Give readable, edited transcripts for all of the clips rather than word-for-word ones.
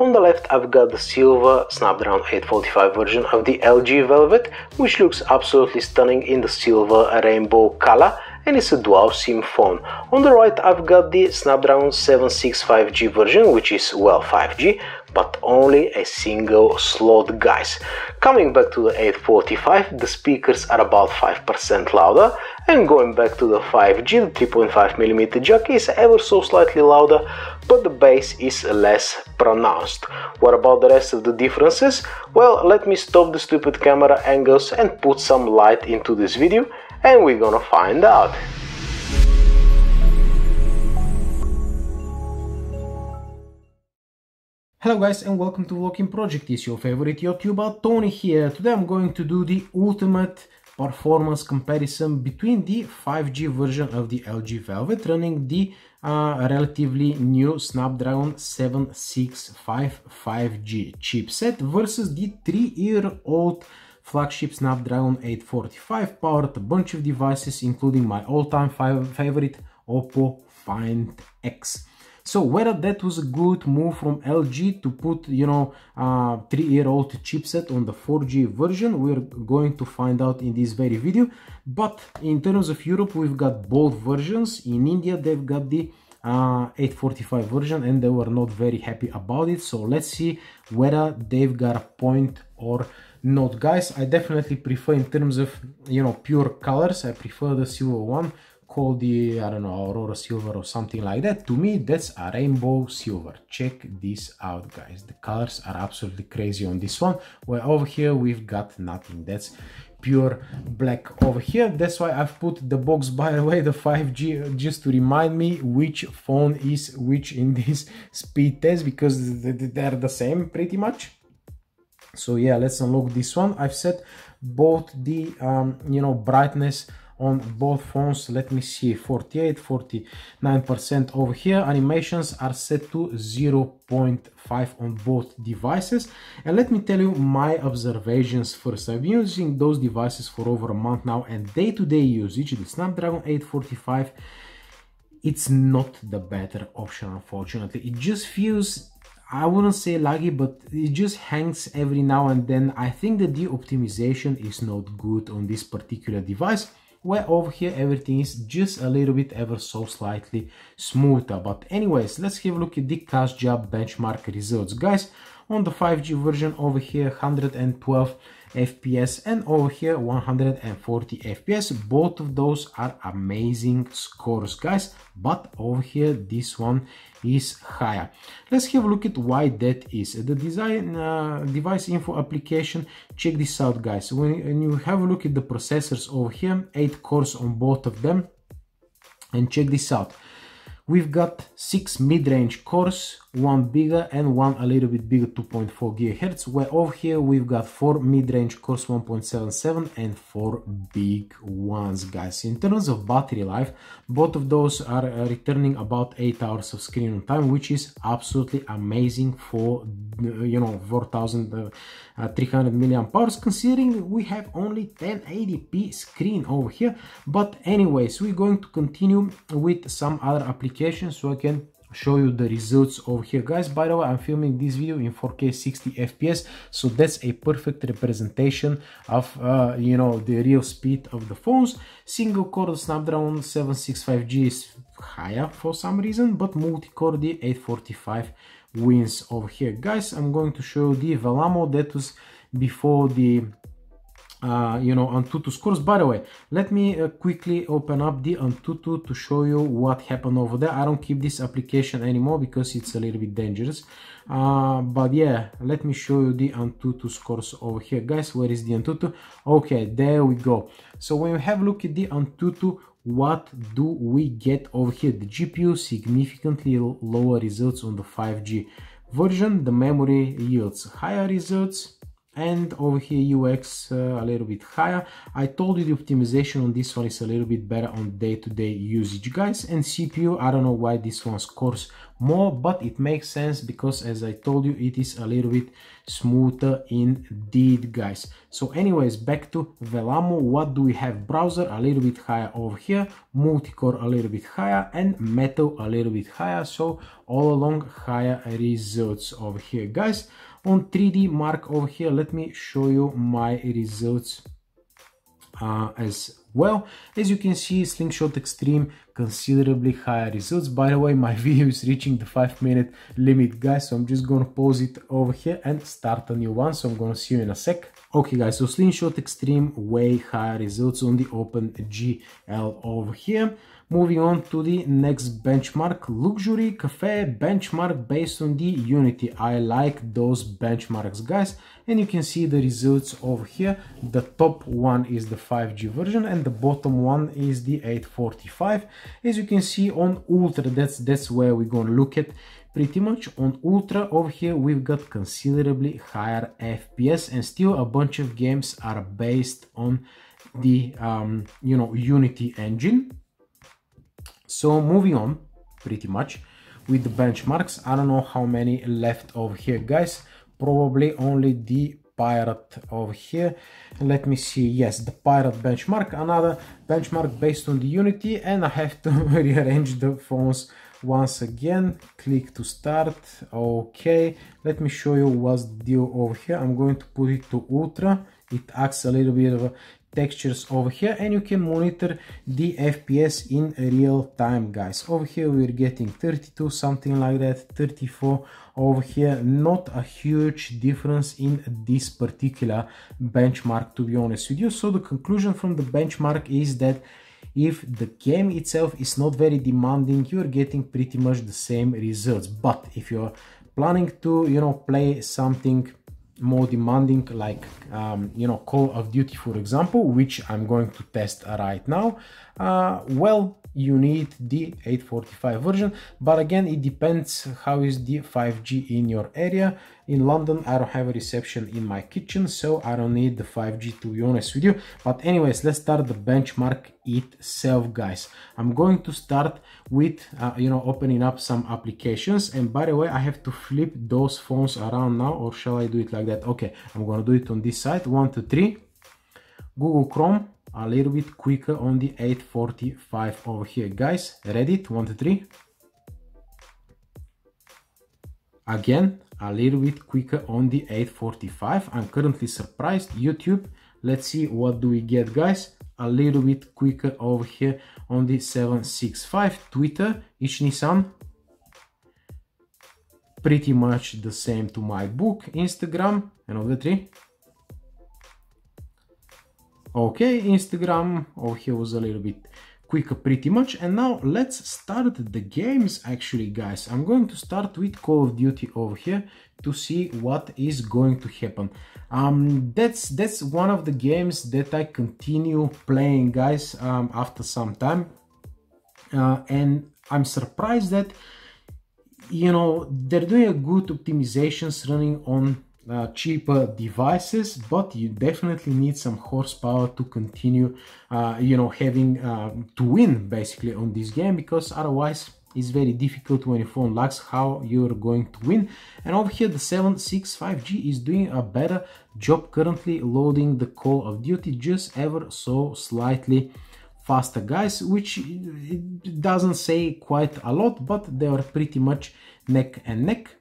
On the left I've got the silver Snapdragon 845 version of the LG Velvet, which looks absolutely stunning in the silver rainbow color, and it's a dual SIM phone. On the right I've got the Snapdragon 765G version, which is, well, 5G, but only a single slot, guys. Coming back to the 845, the speakers are about 5% louder, and going back to the 5G, the 3.5mm jack is ever so slightly louder, but the bass is less pronounced. What about the rest of the differences? Well, let me stop the stupid camera angles and put some light into this video, and we're gonna find out. Hello guys, and welcome to volokinproject. It's your favorite YouTuber Tony here. Today I'm going to do the ultimate performance comparison between the 5G version of the LG Velvet running the relatively new Snapdragon 765 5G chipset versus the 3-year-old flagship Snapdragon 845, powered a bunch of devices including my all-time favorite Oppo Find X. So whether that was a good move from LG to put, 3-year-old chipset on the 4G version, we're going to find out in this very video. But in terms of Europe, we've got both versions. In India, they've got the 845 version and they were not very happy about it. So let's see whether they've got a point or not, guys. I definitely prefer, in terms of, pure colors, I prefer the silver one, called the, I don't know, Aurora Silver or something like that. To me, that's a rainbow silver. Check this out, guys. The colors are absolutely crazy on this one, where over here we've got nothing. That's pure black over here. That's why I've put the box, by the way, the 5G, just to remind me which phone is which in this speed test, because they're the same pretty much. So yeah, let's unlock this one. I've set both the brightness on both phones. Let me see, 48, 49% over here. Animations are set to 0.5 on both devices. And let me tell you my observations first. I've been using those devices for over a month now, and day-to-day usage, the Snapdragon 845, it's not the better option, unfortunately. It just feels, I wouldn't say laggy, but it just hangs every now and then. I think that the optimization is not good on this particular device, where over here everything is just a little bit ever so slightly smoother. But anyways, let's have a look at the CAS job benchmark results, guys. On the 5G version, over here 112 FPS and over here 140 FPS. Both of those are amazing scores, guys, but over here this one is higher. Let's have a look at why that is. The device info application, check this out, guys. When you have a look at the processors over here, 8 cores on both of them, and check this out. We've got 6 mid-range cores, one bigger and one a little bit bigger, 2.4 GHz, where over here we've got 4 mid-range cores, 1.77, and 4 big ones, guys. In terms of battery life, both of those are returning about 8 hours of screen on time, which is absolutely amazing for 4300 milliamp hours, considering we have only 1080p screen over here. But anyways, we're going to continue with some other applications so I can show you the results over here, guys. By the way, I'm filming this video in 4K 60 FPS, so that's a perfect representation of the real speed of the phones. Single core Snapdragon 765G is higher for some reason, but multi-core the 845 wins over here, guys. I'm going to show you the Velamo, that was before the Antutu scores. By the way, let me quickly open up the Antutu to show you what happened over there. I don't keep this application anymore because it's a little bit dangerous, but yeah, let me show you the Antutu scores over here, guys. Where is the Antutu? Okay, there we go. So when we have a look at the Antutu, what do we get over here? The GPU significantly lower results on the 5G version. The memory yields higher results, and over here UX a little bit higher. I told you the optimization on this one is a little bit better on day-to-day usage, guys. And CPU, I don't know why this one scores more, but it makes sense because, as I told you, it is a little bit smoother indeed, guys. So anyways, back to Velamo. What do we have? Browser a little bit higher over here, multi-core a little bit higher, and metal a little bit higher. So all along higher results over here, guys. On 3D Mark over here, let me show you my results as well. As you can see, Slingshot Extreme considerably higher results. By the way, my video is reaching the 5-minute limit, guys, so I'm just gonna pause it over here and start a new one. So I'm gonna see you in a sec. Okay guys, so Slingshot Extreme way higher results on the OpenGL over here. Moving on to the next benchmark, Luxury Cafe benchmark based on the Unity. I like those benchmarks, guys, and you can see the results over here. The top one is the 5G version and the bottom one is the 845. As you can see on Ultra, that's where we're gonna look at. Pretty much on Ultra over here we've got considerably higher FPS, and still a bunch of games are based on the you know, Unity engine. So moving on pretty much with the benchmarks, I don't know how many left over here, guys. Probably only the Pirate over here. Let me see. Yes, the Pirate benchmark, another benchmark based on the Unity, and I have to rearrange the phones once again. Click to start. Okay, let me show you what's the deal over here. I'm going to put it to Ultra. It acts a little bit of textures over here, and you can monitor the FPS in real time, guys. Over here we're getting 32, something like that, 34 over here. Not a huge difference in this particular benchmark, to be honest with you. So the conclusion from the benchmark is that if the game itself is not very demanding, you're getting pretty much the same results. But if you're planning to, you know, play something more demanding, like you know, Call of Duty, for example, which I'm going to test right now, well, you need the 845 version. But again, it depends how is the 5G in your area. In London, I don't have a reception in my kitchen, so I don't need the 5G, to be honest with you. But anyways, let's start the benchmark itself, guys. I'm going to start with you know, opening up some applications. And by the way, I have to flip those phones around now, or shall I do it like that? Okay, I'm gonna do it on this side. 1, 2, 3. Google Chrome, a little bit quicker on the 845 over here, guys. Reddit, 1, 2, 3. Again, a little bit quicker on the 845. I'm currently surprised. YouTube, let's see what do we get, guys. A little bit quicker over here on the 765. Twitter, Ishni-san, pretty much the same to my book. Instagram, another 3. Okay, Instagram over here was a little bit quicker pretty much. And now let's start the games actually, guys. I'm going to start with Call of Duty over here to see what is going to happen. That's one of the games that I continue playing, guys, after some time. And I'm surprised that, you know, they're doing a good optimizations running on cheaper devices, but you definitely need some horsepower to continue you know, having to win basically on this game, because otherwise it's very difficult when your phone lags how you're going to win. And over here the 765G is doing a better job currently loading the Call of Duty, just ever so slightly faster, guys, which it doesn't say quite a lot, but they are pretty much neck and neck.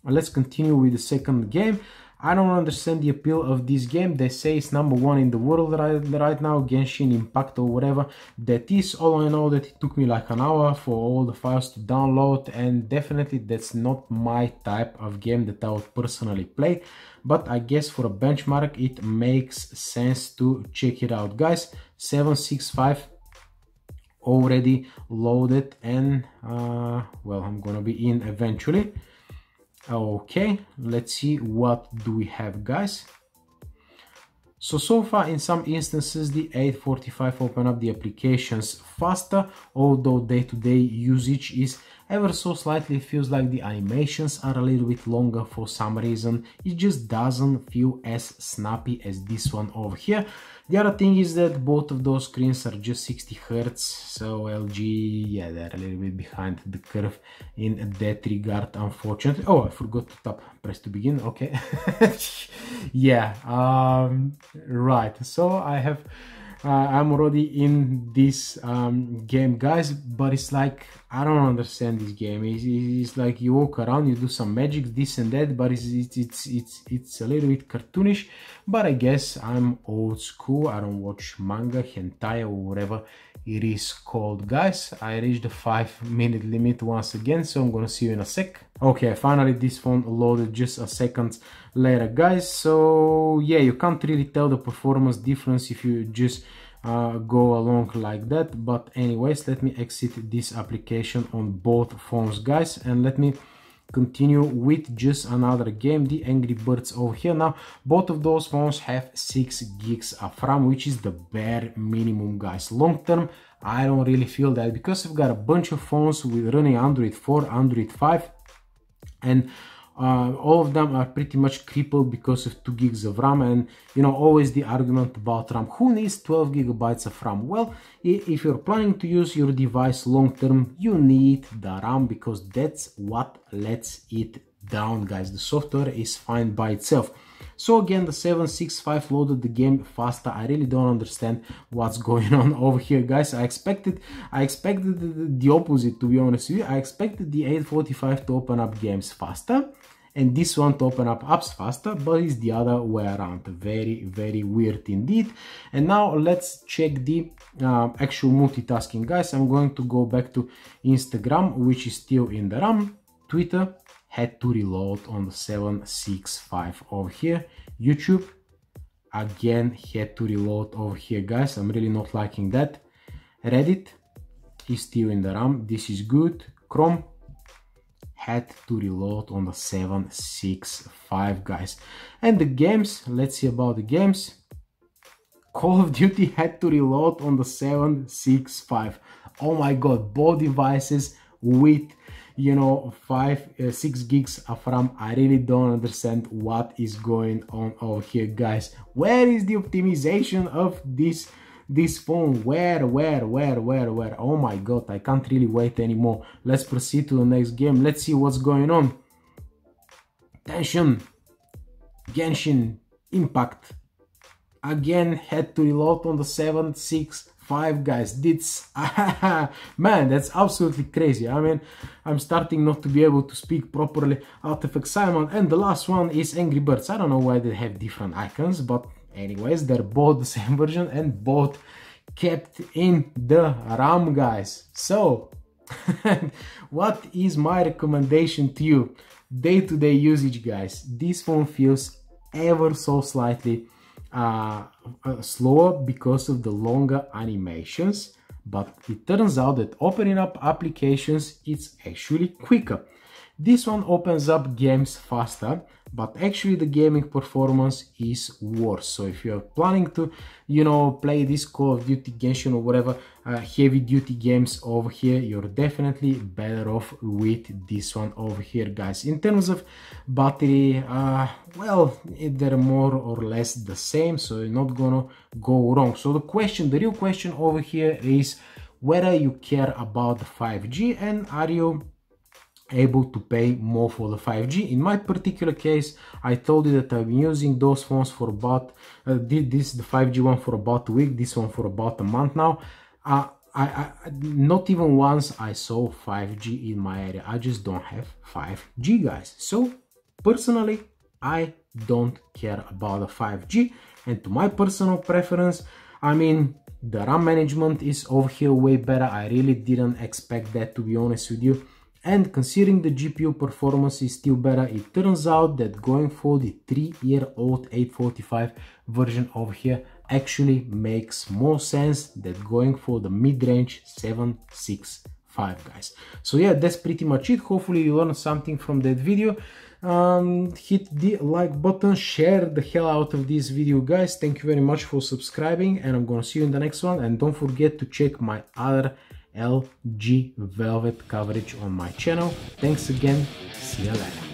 Let's continue with the second game. I don't understand the appeal of this game. They say it's #1 in the world right now, Genshin Impact or whatever that is. All I know that it took me like an hour for all the files to download, and definitely that's not my type of game that I would personally play. But I guess for a benchmark it makes sense to check it out, guys. 765 already loaded, and well, I'm gonna be in eventually. Okay, let's see what do we have, guys. So far in some instances the 845 open up the applications faster, although day-to-day usage is ever so slightly. It feels like the animations are a little bit longer for some reason. It just doesn't feel as snappy as this one over here. The other thing is that both of those screens are just 60 Hz, so LG, yeah, they're a little bit behind the curve in that regard, unfortunately. Oh, I forgot to press to begin, okay. Yeah, right, so I'm already in this game, guys, but it's like, I don't understand this game. It's like you walk around, you do some magic, this and that, but it's a little bit cartoonish. But I guess I'm old school. I don't watch manga, hentai, or whatever it is called, guys. I reached the 5-minute limit once again, so I'm gonna see you in a sec. Okay, finally this phone loaded just a second later, guys. So yeah, you can't really tell the performance difference if you just go along like that. But anyways, let me exit this application on both phones, guys, and let me continue with just another game, the Angry Birds over here. Now both of those phones have 6 gigs of RAM, which is the bare minimum, guys. Long term, I don't really feel that, because I've got a bunch of phones with running Android 4, Android 5, and all of them are pretty much crippled because of 2 gigs of RAM. And you know, always the argument about RAM, who needs 12 gigabytes of RAM? Well, if you're planning to use your device long term, you need the RAM, because that's what lets it down, guys. The software is fine by itself. So again, the 765 loaded the game faster. I really don't understand what's going on over here, guys. I expected the opposite, to be honest with you. I expected the 845 to open up games faster and this one to open up apps faster, but it's the other way around. Very, very weird indeed. And now let's check the actual multitasking, guys. I'm going to go back to Instagram, which is still in the RAM. Twitter had to reload on the 765 over here. YouTube again had to reload over here, guys. I'm really not liking that. Reddit is still in the RAM. This is good. Chrome had to reload on the 765, guys. And the games, let's see about the games. Call of Duty had to reload on the 765. Oh my god, both devices with, you know, 6 gigs of RAM. I really don't understand what is going on over here, guys. Where is the optimization of this phone? Where? Oh my god, I can't really wait anymore. Let's proceed to the next game. Let's see what's going on. Tension, Genshin Impact again had to reload on the 765, guys. This man, that's absolutely crazy. I mean, I'm starting not to be able to speak properly out of excitement. And the last one is Angry Birds. I don't know why they have different icons, but anyways, they're both the same version and both kept in the RAM, guys. So what is my recommendation to you? Day-to-day usage, guys. This phone feels ever so slightly slower because of the longer animations, but it turns out that opening up applications, it's actually quicker. This one opens up games faster, but actually the gaming performance is worse. So if you're planning to, you know, play this Call of Duty, Genshin, or whatever heavy duty games over here, you're definitely better off with this one over here, guys. In terms of battery, well, they're more or less the same, so you're not gonna go wrong. So the real question over here is whether you care about the 5G and are you able to pay more for the 5G. In my particular case, I told you that I've been using those phones for about the 5G one for about a week, this one for about a month now. I not even once I saw 5G in my area. I just don't have 5G, guys. So personally, I don't care about the 5G, and to my personal preference, I mean, the RAM management is over here way better. I really didn't expect that, to be honest with you. And considering the GPU performance is still better, it turns out that going for the 3-year-old 845 version over here actually makes more sense than going for the mid-range 765, guys. So yeah, that's pretty much it. Hopefully you learned something from that video. Hit the like button, share the hell out of this video, guys. Thank you very much for subscribing, and I'm gonna see you in the next one. And don't forget to check my other LG Velvet coverage on my channel. Thanks again, see you later.